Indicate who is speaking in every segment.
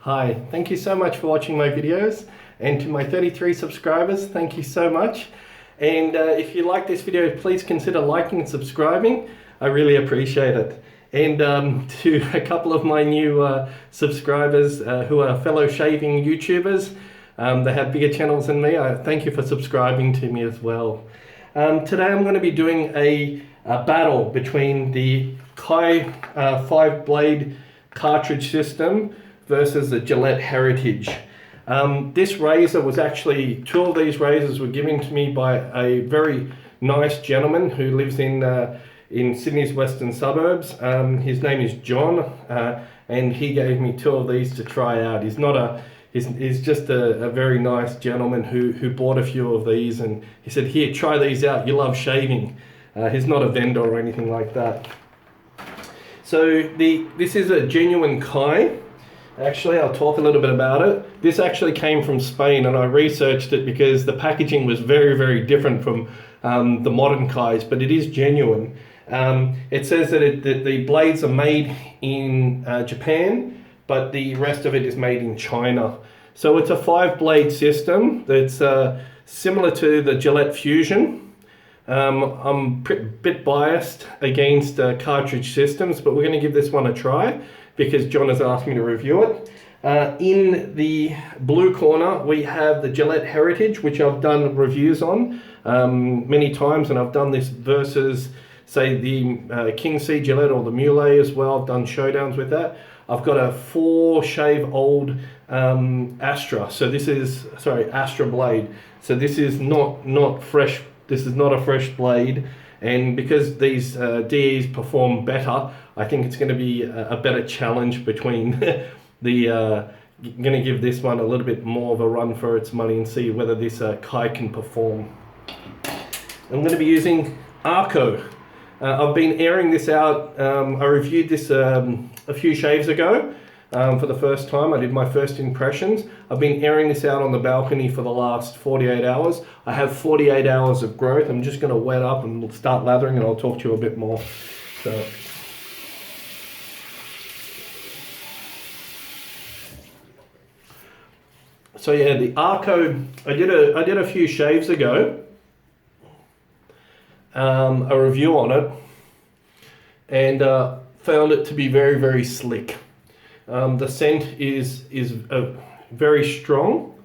Speaker 1: Hi, thank you so much for watching my videos, and to my 33 subscribers, thank you so much. And if you like this video, please consider liking and subscribing. I really appreciate it. And to a couple of my new subscribers who are fellow shaving YouTubers, they have bigger channels than me, thank you for subscribing to me as well. Today I'm going to be doing a battle between the Kai 5-blade cartridge system versus the Gillette Heritage. This razor was actually, two of these razors were given to me by a very nice gentleman who lives in Sydney's western suburbs. His name is John, and he gave me two of these to try out. He's just a very nice gentleman who bought a few of these, and he said, "Here, try these out, you love shaving." He's not a vendor or anything like that. So this is a genuine Kai. Actually, I'll talk a little bit about it. This actually came from Spain, and I researched it because the packaging was very, very different from the modern Kais, but it is genuine. It says that the blades are made in Japan, but the rest of it is made in China. So it's a 5-blade system that's similar to the Gillette Fusion. I'm a bit biased against cartridge systems, but we're going to give this one a try because John has asked me to review it. In the blue corner, we have the Gillette Heritage, which I've done reviews on many times, and I've done this versus, say, the King C Gillette or the Muley as well. I've done showdowns with that. I've got a 4-shave-old Astra. So this is, sorry, Astra blade. So this is not fresh. This is not a fresh blade. And because these DEs perform better, I think it's going to be a better challenge between the... I'm going to give this one a little bit more of a run for its money and see whether this Kai can perform. I'm going to be using Arko. I've been airing this out. I reviewed this a few shaves ago for the first time. I did my first impressions. I've been airing this out on the balcony for the last 48 hours. I have 48 hours of growth. I'm just going to wet up and start lathering, and I'll talk to you a bit more. So yeah, the Arko, I did a few shaves ago, a review on it, and found it to be very, very slick. The scent is very strong.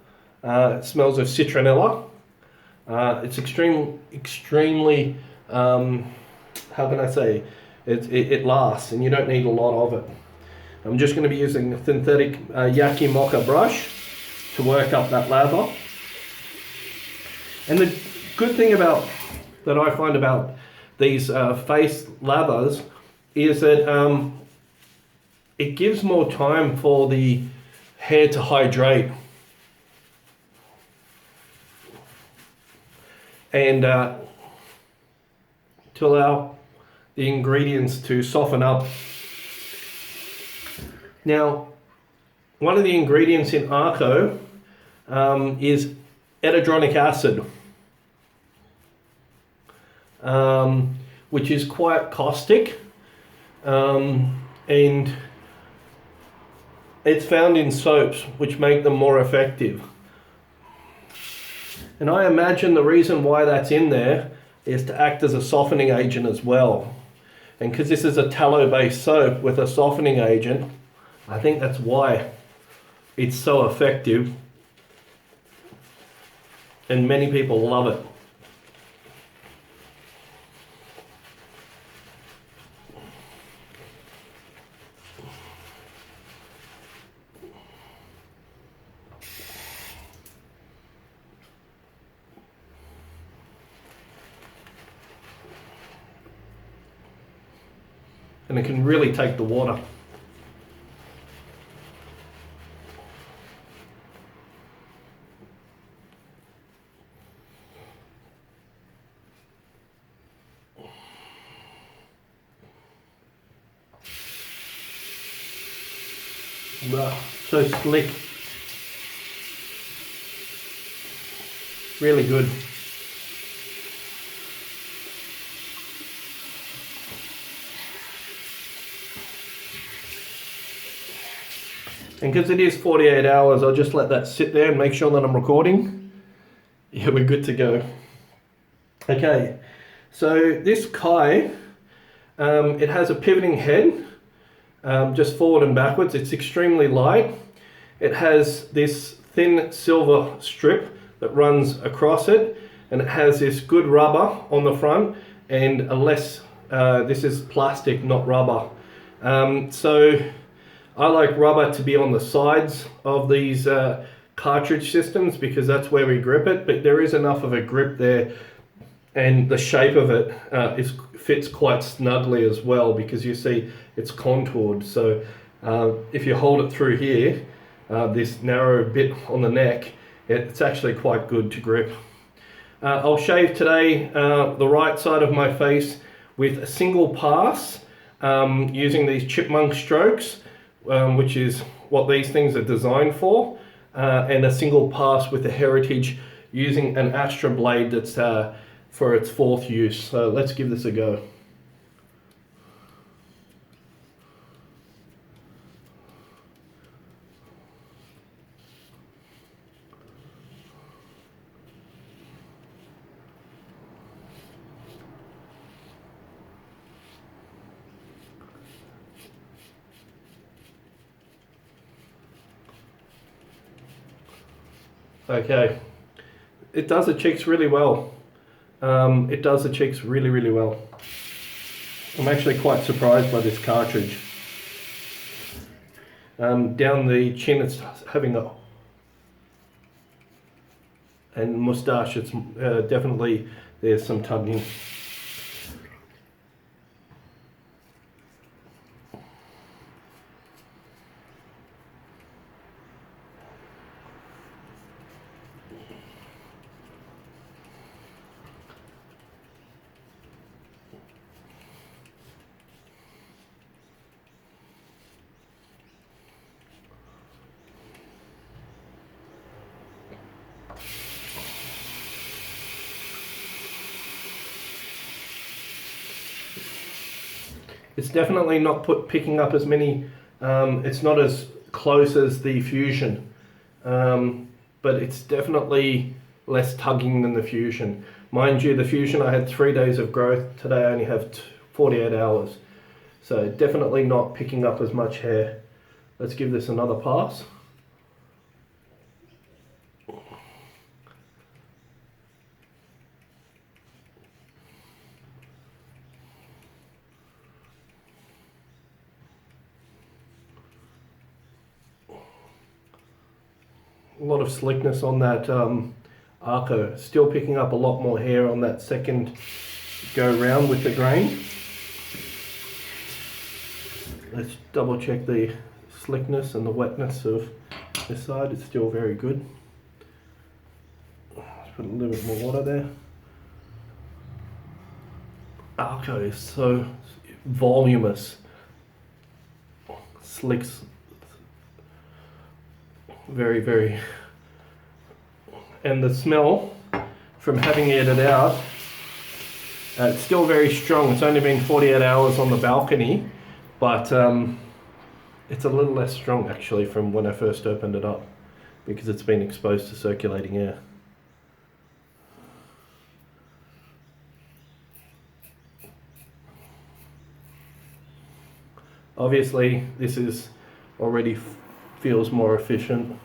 Speaker 1: It smells of citronella. It's extremely, how can I say, it lasts, and you don't need a lot of it. I'm just going to be using a synthetic Yaqi Moka brush to work up that lather. And the good thing that I find about these face lathers is that it gives more time for the hair to hydrate and to allow the ingredients to soften up. Now, one of the ingredients in Arko is edredonic acid, which is quite caustic, and it's found in soaps, which make them more effective. And I imagine the reason why that's in there is to act as a softening agent as well. And because this is a tallow-based soap with a softening agent, I think that's why it's so effective. And many people love it. And it can really take the water. Wow, so slick. Really good. And because it is 48 hours, I'll just let that sit there and make sure that I'm recording. Yeah, we're good to go. Okay, so this Kai, it has a pivoting head, just forward and backwards. It's extremely light. It has this thin silver strip that runs across it, and it has this good rubber on the front, and a less, this is plastic, not rubber. So I like rubber to be on the sides of these cartridge systems because that's where we grip it, but there is enough of a grip there, and the shape of it fits quite snugly as well because you see it's contoured. So if you hold it through here, this narrow bit on the neck, it's actually quite good to grip. I'll shave today the right side of my face with a single pass using these chipmunk strokes, which is what these things are designed for, and a single pass with the Heritage using an Astra blade that's for its 4th use. So let's give this a go. Okay, it does the cheeks really well. It does the cheeks really, really well. I'm actually quite surprised by this cartridge. Down the chin, it's having a, and moustache, it's definitely, there's some tugging. It's definitely not picking up as many, it's not as close as the Fusion, but it's definitely less tugging than the Fusion. Mind you, the Fusion I had 3 days of growth, today I only have 48 hours. So definitely not picking up as much hair. Let's give this another pass. A lot of slickness on that Arko. Still picking up a lot more hair on that second go round with the grain. Let's double check the slickness and the wetness of this side. It's still very good. Let's put a little bit more water there. Arko is so voluminous. Slicks very, very, and the smell from having aired out, it's still very strong. It's only been 48 hours on the balcony, but it's a little less strong actually from when I first opened it up because it's been exposed to circulating air. Obviously this is already feels more efficient.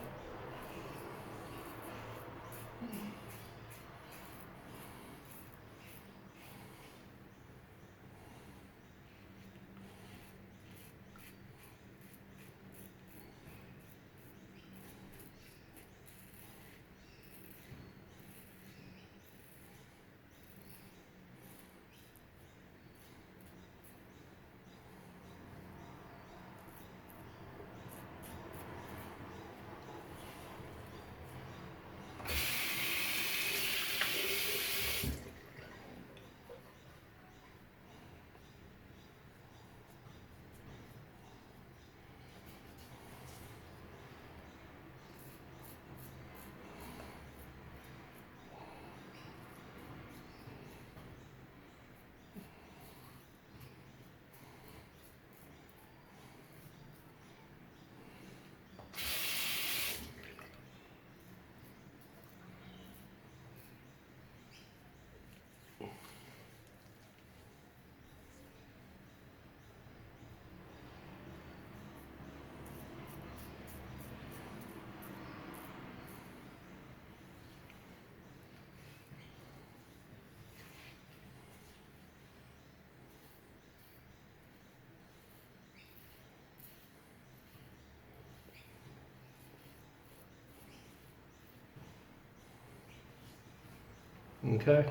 Speaker 1: Okay,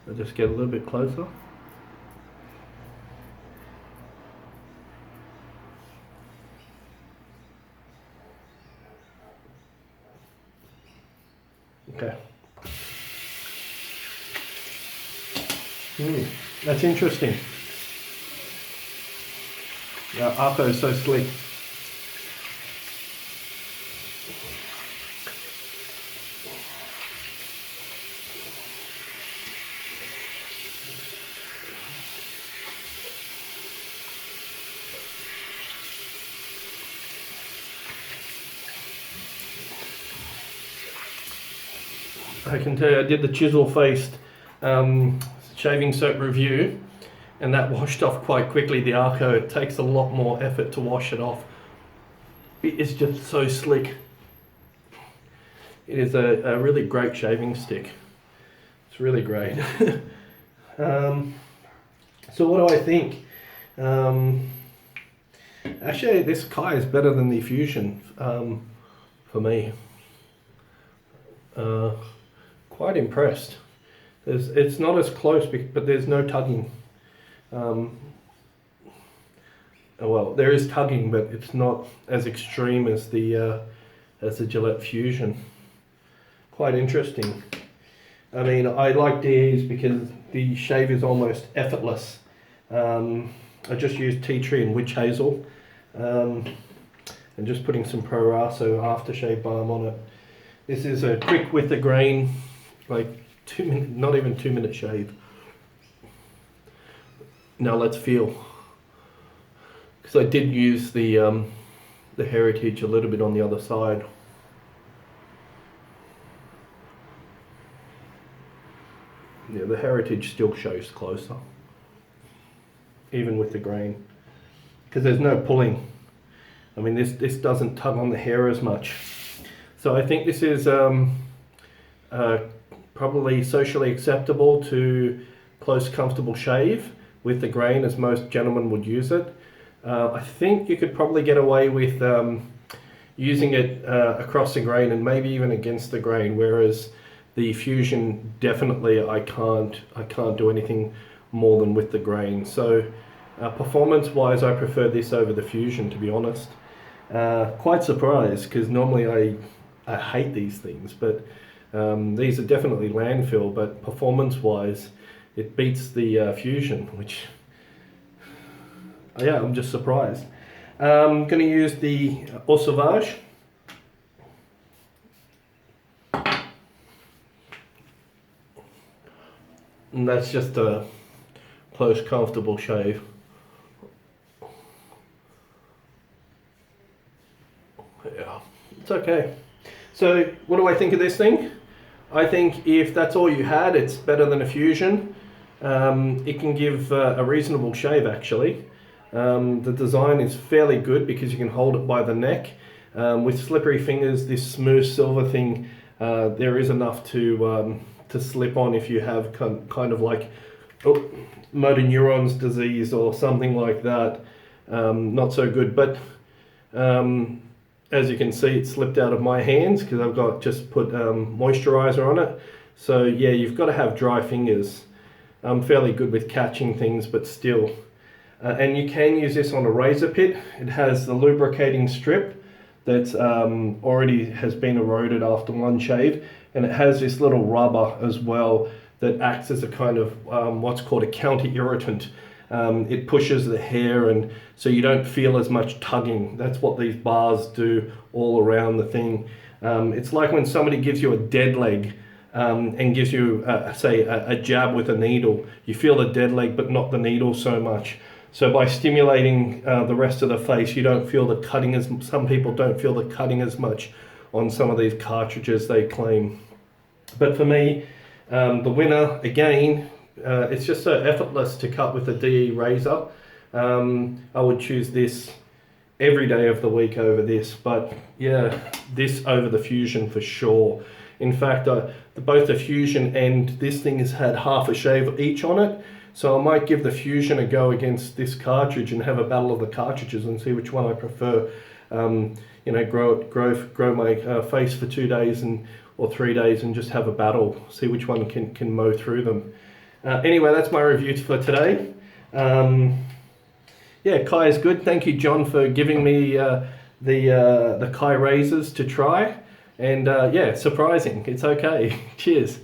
Speaker 1: I'll just get a little bit closer. Okay. That's interesting. Yeah, Arko is so slick. I can tell you, I did the chisel-faced shaving soap review, and that washed off quite quickly. The Arko, it takes a lot more effort to wash it off. It is just so slick. It is a really great shaving stick. It's really great. So what do I think? Actually, this Kai is better than the Fusion for me. Quite impressed. It's not as close, but there's no tugging. Well, there is tugging, but it's not as extreme as the Gillette Fusion. Quite interesting. I mean, I like these because the shave is almost effortless. I just used tea tree and witch hazel, and just putting some Prorasso aftershave balm on it. This is a quick with the grain, like 2 minute, not even 2 minute shave. Now let's feel, because I did use the Heritage a little bit on the other side. Yeah, the Heritage still shows closer, even with the grain, because there's no pulling. I mean, this doesn't tug on the hair as much. So I think this is probably socially acceptable to close, comfortable shave with the grain, as most gentlemen would use it. I think you could probably get away with using it across the grain and maybe even against the grain, whereas the Fusion, definitely I can't do anything more than with the grain. So performance wise, I prefer this over the Fusion, to be honest. Quite surprised, because normally I hate these things, but these are definitely landfill, but performance wise it beats the Fusion, which, yeah, I'm just surprised. I'm going to use the Eau Sauvage. And that's just a close, comfortable shave. Yeah, it's okay. So what do I think of this thing? I think if that's all you had, it's better than a Fusion. It can give a reasonable shave, actually. The design is fairly good because you can hold it by the neck. With slippery fingers, this smooth silver thing, there is enough to slip on if you have kind of like motor neurons disease or something like that. Not so good, but as you can see, it slipped out of my hands because I've just put moisturizer on it. So yeah, you've got to have dry fingers. I'm fairly good with catching things, but still. And you can use this on a razor pit. It has the lubricating strip that's already has been eroded after one shave, and it has this little rubber as well that acts as a kind of what's called a counter irritant. It pushes the hair, and so you don't feel as much tugging. That's what these bars do all around the thing. It's like when somebody gives you a dead leg and gives you, say, a jab with a needle. You feel the dead leg, but not the needle so much. So by stimulating the rest of the face, you don't feel the cutting as, some people don't feel the cutting as much on some of these cartridges they claim. But for me, the winner, again, it's just so effortless to cut with a DE razor. I would choose this every day of the week over this, but yeah, this over the Fusion for sure. In fact, both the Fusion and this thing has had half a shave each on it, so I might give the Fusion a go against this cartridge and have a battle of the cartridges and see which one I prefer. You know, grow my face for 2 days and or 3 days and just have a battle, see which one can mow through them. Anyway, that's my review for today. Yeah, Kai is good. Thank you, John, for giving me the Kai razors to try. And yeah, surprising. It's okay. Cheers.